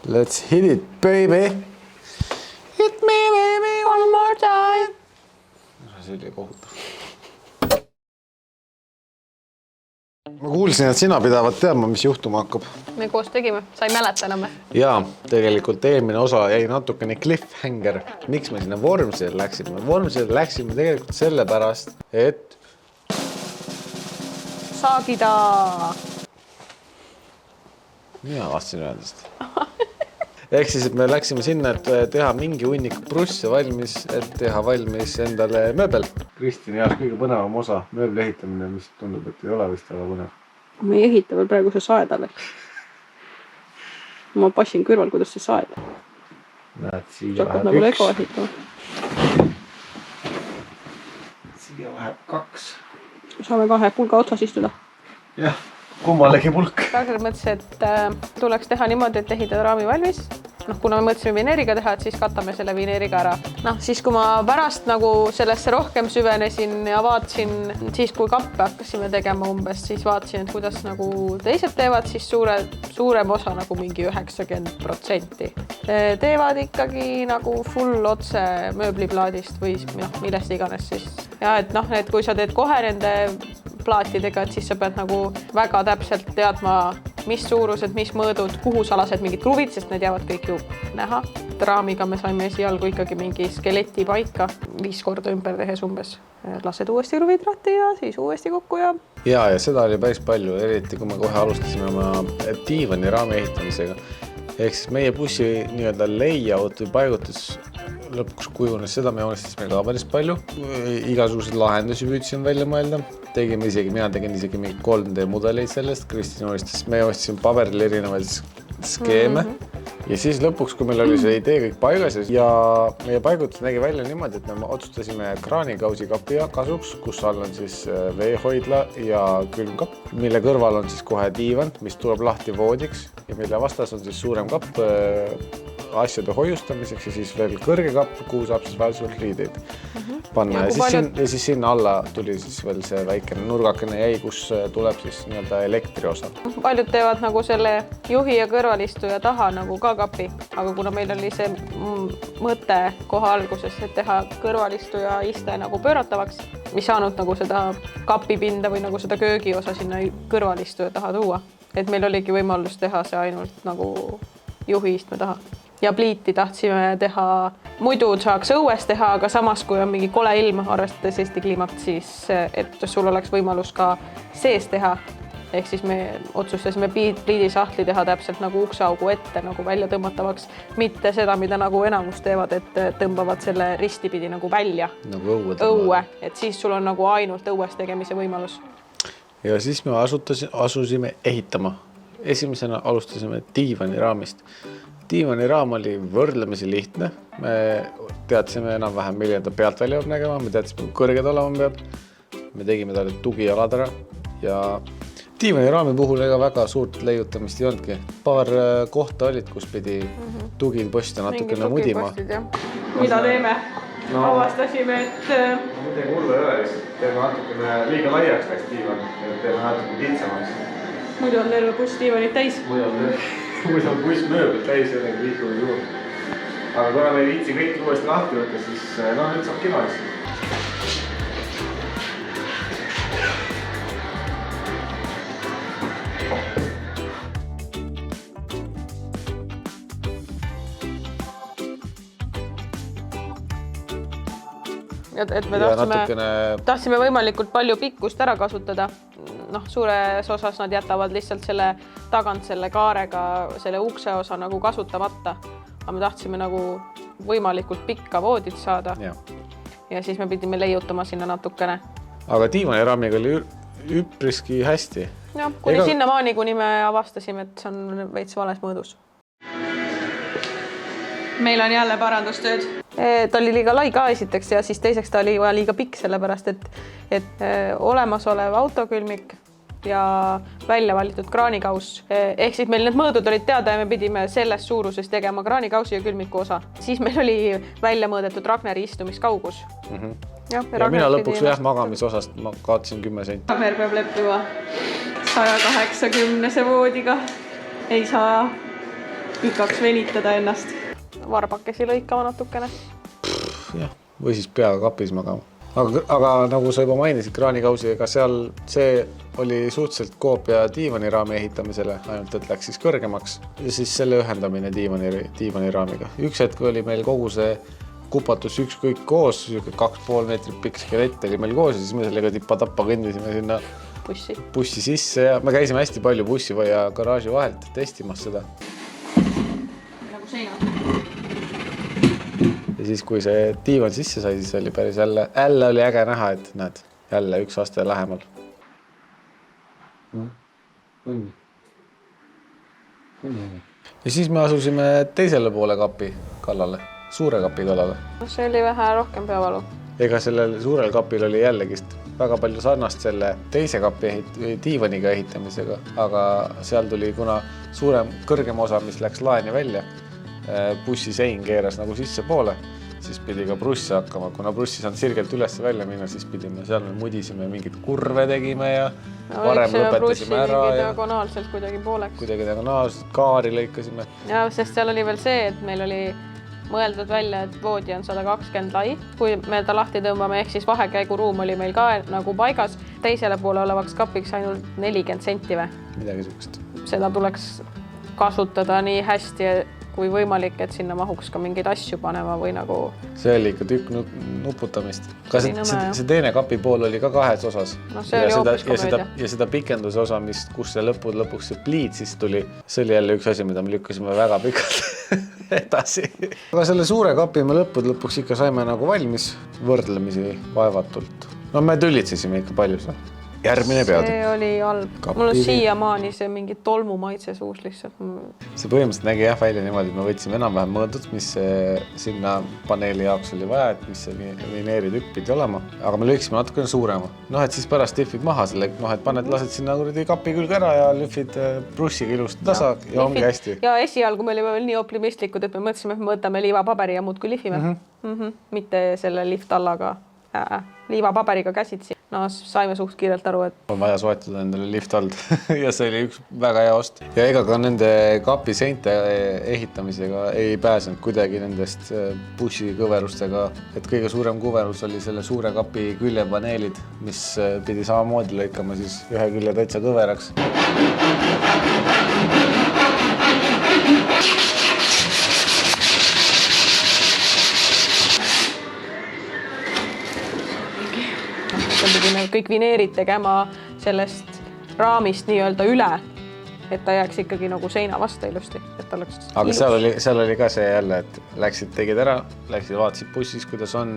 Let's hit it, baby. Hit me, baby, one more time. See oli kohutav. Ma kuulsin, et sina pidavat teadma, mis juhtuma hakkab. Me koos tegime, sa ei mäleta enam. Jaa, tegelikult eelmine osa jäi natukene cliffhanger. Miks me sinna Vormsile läksime? Vormsile läksime tegelikult sellepärast, et... Saagida! Mina vastasin öeldest. Ehk siis, et me läksime sinna, et teha mingi hunnik prusse valmis, et teha valmis endale mööbel. Kristjan jaoks kõige põnevam osa, mööbli ehitamine, mis tundub, et ei ole vist väga põnev. Me ei ehita veel praegu see saedale. Ma passin kõrval, kuidas see saed. Näed, siia läheb nagu Lego ehitama. Siia läheb 2. Saame 2 pulga otsas istuda. Jah. Kummalegi pulk. Selles mõttes, et tuleks teha niimoodi, et ehitada raami valmis. Kuna me mõtlesime vineeriga teha, et siis katame selle vineeriga ära. Siis kui ma pärast nagu sellesse rohkem süvenesin ja vaatasin, siis kui kappe hakkasime tegema umbes, siis vaatasin, et kuidas nagu teised teevad, siis suurem osa nagu mingi 90% teevad ikkagi nagu full otse mööbliplaadist või millest iganes siis. Ja et et kui sa teed kohe nende plaatidega, et siis sa pead nagu väga täpselt teadma, mis suurused, mis mõõdud, kuhu sa lased mingid kruvid, sest need jäävad kõik ju näha. Raamiga me saime esialgu ikkagi mingi skeleti paika 5 korda ümber tehes umbes. Lased uuesti kruvid lahti ja siis uuesti kokku ja... Ja seda oli päris palju, eriti kui me kohe alustasime oma diivani raami ehitamisega. Ehk siis meie bussi nii-öelda layout või paigutus lõpuks kujunes seda, me joonistasime ka päris palju. Igasuguseid lahendusi püüdsime välja mõelda. Mina tegin isegi mingi 3D mudeleid sellest. Kristjan joonistas, me joonistasime paberil erinevaid skeeme. Ja siis lõpuks, kui meil oli see idee kõik paigas ja meie paigutus nägi välja niimoodi, et me otsustasime kraanikausi kapi kasuks, kus all on siis veehoidla ja külmkapp, mille kõrval on siis kohe diivan, mis tuleb lahti voodiks ja mille vastas on siis suurem kapp asjade hoiustamiseks ja siis veel kõrge kapp, kuhu saab siis väärselt riideid panna. Ja siis sinna alla tuli siis veel see väikene nurgakene jäi, kus tuleb siis nii-öelda elektriosa. Paljud teevad nagu selle juhi ja kõrvalistuja taha nagu ka kapi, aga kuna meil oli see mõte koha alguses, et teha kõrvalistuja iste nagu pööratavaks, mis saanud nagu seda kapipinda või nagu seda köögiosa sinna kõrvalistuja taha tuua. Et meil oligi võimalus teha see ainult nagu juhi istme taha. Ja pliiti tahtsime teha, muidu saaks õues teha, aga samas kui on mingi kole ilm, arvestades Eesti kliimat, siis et sul oleks võimalus ka sees teha. Ehk siis me otsustasime pliidisahtli teha täpselt nagu ukseaugu ette nagu välja tõmmatavaks. Mitte seda, mida nagu enamus teevad, et tõmbavad selle ristipidi nagu välja. Nagu õue. Et siis sul on nagu ainult õues tegemise võimalus. Ja siis me asusime ehitama. Esimesena alustasime diivani raamist. Diivani raam oli võrdlemisi lihtne. Me teadsime enam-vähem, milline ta pealt välja peab nägema. Me teadsime, kui kõrged olema peab. Me tegime talle tugijalad ära. Ja diivani raami puhul ega väga suurt leiutamist ei olnudki. Paar kohta olid, kus pidi tugid posti natukene mudima. Mida teeme? Avastasime, et... Midagi hullu ei ole, teeme natukene liiga laiaks läks diivan. Teeme natuke kitsamaks. Muidu on terve buss diivanit täis. Muidu on buss mööbel täis ja liikunud juurde. Aga kuna me ei viitsi kõik uuesti lahti võtta, siis nüüd saab kinois. Et me tahtsime võimalikult palju pikkust ära kasutada. Suures osas nad jätavad lihtsalt selle tagant selle kaarega selle ukse osa nagu kasutamata. Aga me tahtsime nagu võimalikult pikka voodit saada. Ja siis me pidime leiutama sinna natukene. Aga diivani raamiga oli üpriski hästi. Kuni sinna maani, kuni me avastasime, et see on veits vales mõõdus. Meil on jälle parandustööd. Ta oli liiga lai ka esiteks ja siis teiseks ta oli liiga pikk sellepärast, et olemasolev autokülmik ja välja valitud kraanikaus. Ehk siis meil need mõõdud olid teada ja me pidime selles suuruses tegema kraanikausi ja külmiku osa. Siis meil oli välja mõõdetud Ragneri istumiskaugus. Ja mina lõpuks magamisosast ma kaotasin 10 senti. Ragner peab leppima 180 voodiga. Ei saa pikaks venitada ennast. Varbakesi lõikama natukene. Jah, või siis peaga kapis magama. Aga nagu sa juba mainisid kraanikausi, ega seal see oli suhteliselt koopia diivaniraami ehitamisele, ainult et läks siis kõrgemaks ja siis selle ühendamine diivaniraamiga. Üks hetk oli meil kogu see kupatus ükskõik koos, 2,5 meetrit pikk skelett oli meil koos ja siis me sellega tippa-tappa kõndisime sinna bussi sisse ja me käisime hästi palju bussi ja garaaži vahelt testimas seda. Nagu seinad. Ja siis, kui see diivan sisse sai, siis oli päris jälle oli äge näha, et näed, jälle üks aste lähemal. Ja siis me asusime teisele poole kapi kallale, suure kapi kallale. See oli vähe rohkem peavalu. Ega sellel suurel kapil oli jällegist väga palju sarnast selle teise kapi diivaniga ehitamisega, aga seal tuli kuna kõrgem osa, mis läks laeni välja, bussi sein keeras nagu sisse poole, siis pidi ka brussi hakkama. Kuna brussi saanud sirgelt üles välja minna, siis pidime seal me mudisime, mingid kurve tegime ja varem lõpetasime ära. Diagonaalselt kuidagi pooleks. Kuidagi diagonaalselt, kaari lõikasime. Ja, sest seal oli veel see, et meil oli mõeldud välja, et voodi on 120 lai. Kui me ta lahti tõmbame, ehk siis vahekäiguruum oli meil ka nagu paigas. Teisele poole olevaks kapiks ainult 40 senti või? Midagi sukest. Seda tuleks kasutada nii hästi kui võimalik, et sinna mahuks ka mingeid asju panema või nagu... See oli ikka tükk nuputamist. Ka see teine kapi pool oli ka kahes osas. No see oli hoopis komöödia. Ja seda pikenduse osa, kus see lõpuks see pliit siis tuli, see oli jälle üks asi, mida me lükkasime väga pikalt edasi. Aga selle suure kapi me lõpuks ikka saime nagu valmis võrdlemisi vaevatult. No me tülitsesime ikka palju seal. Järgmine pead. See oli halb. Mul on siiamaani see mingi tolmu maitse suus lihtsalt. See põhimõtteliselt nägi välja niimoodi, et me võtsime enam-vähem mõõdud, mis sinna paneeli jaoks oli vaja, et mis see vineeritükk pidi olema. Aga me lüksime natukene suurema. Et siis pärast lühvid maha selle, et lased sinna kapi külge ära ja lühvid brussiga ilusti tasa ja ongi hästi. Ja esialgu me olime veel nii optimistlikud, et me mõtlesime, et me võtame liivapaberi ja muudkui lihvime. Mitte selle liftallaga. Liivapaberiga käsitsi. No saime suht kiirelt aru, et on vaja soetada endale liftald ja see oli üks väga hea ost. Ja ega ka nende kapi seinte ehitamisega ei pääsenud kuidagi nendest bussi kõverustega, et kõige suurem kõverus oli selle suure kapi küljepaneelid, mis pidi samamoodi lõikama siis ühe külje täitsa kõveraks. Kõik vineerid tegema sellest raamist nii-öelda üle, et ta jääks ikkagi nagu seina vastu ilusti. Aga seal oli ka see jälle, et läksid, tegid ära, läksid, vaatasid bussis, kuidas on.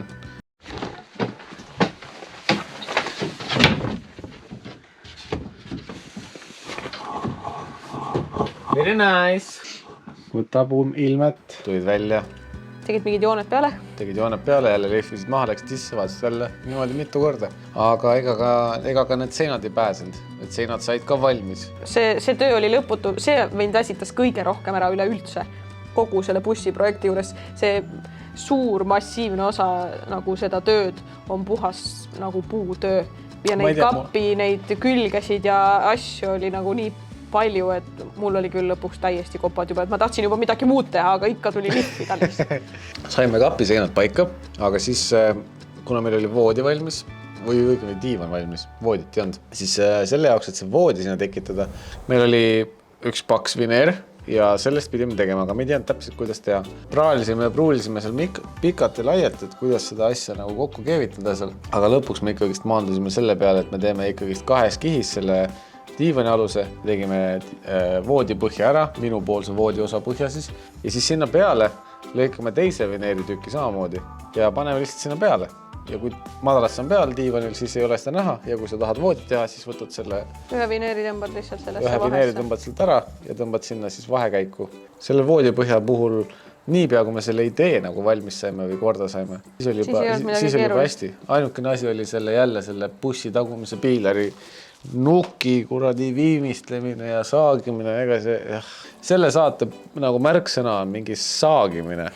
Very nice! Võtab ilmet, tulid välja. Tegid mingid jooned peale, jälle lehvisid maha, läksid sisse, vaatasid jälle niimoodi mitu korda. Aga ega ka need seinad ei pääsenud, et seinad said ka valmis. See töö oli lõputu, see mind väsitas kõige rohkem ära üleüldse kogu selle bussi projekti juures. See suur massiivne osa nagu seda tööd on puhas nagu puutöö ja neid kappi, neid külgesid ja asju oli nagu nii palju, et mul oli küll lõpuks täiesti kopad juba, et ma tahtsin juba midagi muud teha, aga ikka tuli lihvida lihtsalt. Saime kapi seinad paika, aga siis kuna meil oli voodi valmis või õigemini diivan valmis, voodit ei olnud, siis selle jaoks, et see voodi sinna tekitada, meil oli üks paks vineer ja sellest pidime tegema, aga me ei teadnud täpselt, kuidas teha. Pruulisime seal pikalt ja laialt, et kuidas seda asja nagu kokku keevitada seal, aga lõpuks me ikkagist maandusime selle peale, et me teeme ikkagist kahes kihis selle diivani aluse, tegime voodi põhja ära, minu poolse voodi osa põhja siis, ja siis sinna peale lõikame teise vineeritükki samamoodi ja paneme lihtsalt sinna peale. Ja kui madalast on peal diivanil, siis ei ole seda näha ja kui sa tahad voodit teha, siis võtad selle ühe vineeri tõmbad lihtsalt sellesse vahesse. Ühe vineeri tõmbad sealt ära ja tõmbad sinna siis vahekäiku. Selle voodi põhja puhul niipea, kui me selle idee nagu valmis saime või korda saime, siis oli juba hästi. Ainukene asi oli selle bussi tagumise piilari nuki kuradi viimistlemine ja saagimine, ega selle saate nagu märksõna on mingi saagimine.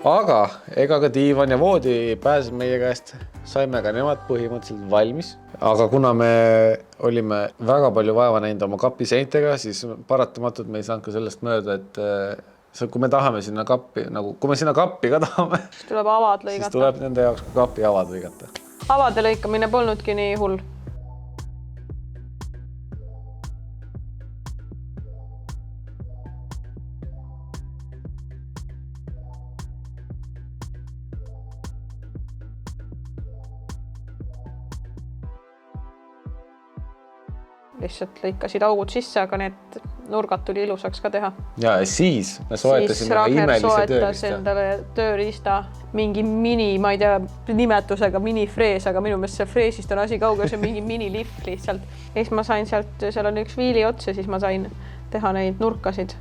Aga ega ka diivan ja voodi pääses meie käest, saime ka nemad põhimõtteliselt valmis. Aga kuna me olime väga palju vaeva näinud oma kapi seintega, siis paratamatult me ei saanud ka sellest mööda, et kui me tahame sinna kappi, nagu kui me sinna kappi ka tahame, siis tuleb avad siis lõigata. tuleb nende jaoks ka kapi avad lõigata. Avade lõikamine polnudki nii hull. Lihtsalt lõikasid augud sisse, aga need nurgad tuli ilusaks ka teha. Ja siis me soetasime ka imelise tööriista. Endale tööriista mingi mini, ma ei tea, nimetusega minifrees, aga minu meelest see freesist on asi kaugel, see on mingi minilift lihtsalt. Ja siis ma sain sealt, seal on üks viili ots ja siis ma sain teha neid nurkasid.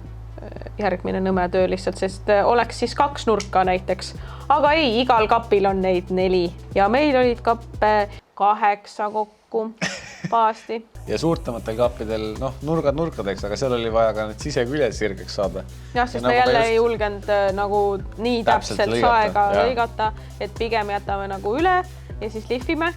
Järgmine nõme töö lihtsalt, sest oleks siis 2 nurka näiteks. Aga ei, igal kapil on neid 4 ja meil olid kappe 8 kokku paasti. Ja suurtamatel kappidel, nurgad nurkadeks, aga seal oli vaja ka need siseküljed sirgeks saada. Jah, sest me jälle ei julgenud nagu nii täpselt saega lõigata, et pigem jätame nagu üle ja siis lihvime.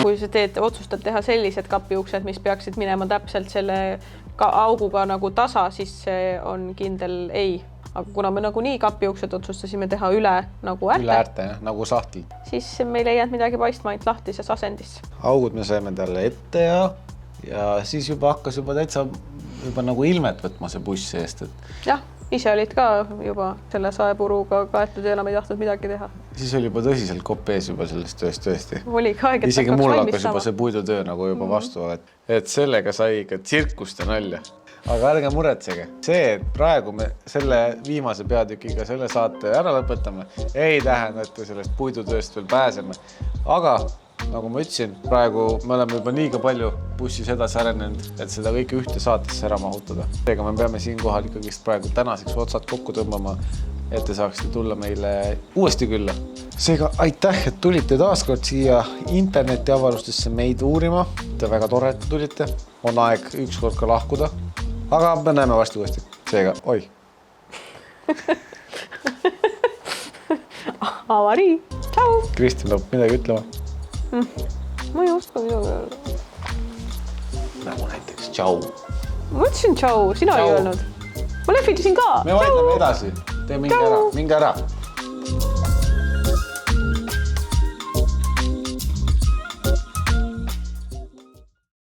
Kui sa otsustad teha sellised kapiuksed, mis peaksid minema täpselt selle auguga nagu tasa, siis see on kindel ei. Aga kuna me nagu nii kapiuksed otsustasime teha üle nagu äärte. Üle äärte, nagu sahtil. Siis meil ei jäänud midagi paistma ainult lahtises asendis. Augud me saime talle ette ja siis juba hakkas täitsa nagu ilmet võtma see buss eest. Jah, ise olid ka juba selle saepuruga kaetud ja enam ei tahtnud midagi teha. Siis oli juba tõsiselt kopp ees juba sellest tööst tõesti. Oli ka aeg, et isegi mul hakkas juba see puidutöö nagu juba vastu, et sellega sai ikka tsirkust ja nalja. Aga ärge muretsege. See, et praegu me selle viimase peatükiga selle saate ära lõpetame, ei tähenda, et sellest puidutööst veel pääseme. Aga nagu ma ütlesin, praegu me oleme juba liiga palju bussis edasi arenenud, et seda kõike ühte saatesse ära mahutada. Seega me peame siin kohal ikkagi praegu tänaseks otsad kokku tõmbama, et te saaksite tulla meile uuesti külla. Seega aitäh, et tulite taaskord siia interneti avarustesse meid uurima. Te väga tore, et tulite. On aeg ükskord ka lahkuda. Aga me näeme vasti uuesti. Seega, oi. Avari. Tšau. Kristjan tuleb midagi ütlema. Ma ei oska midagi öelda. Nagu näiteks tšau. Ma ütlesin tšau, sina ei öelnud. Ma lehvitasin ka. Me vaidleme edasi. Tee mingi ära.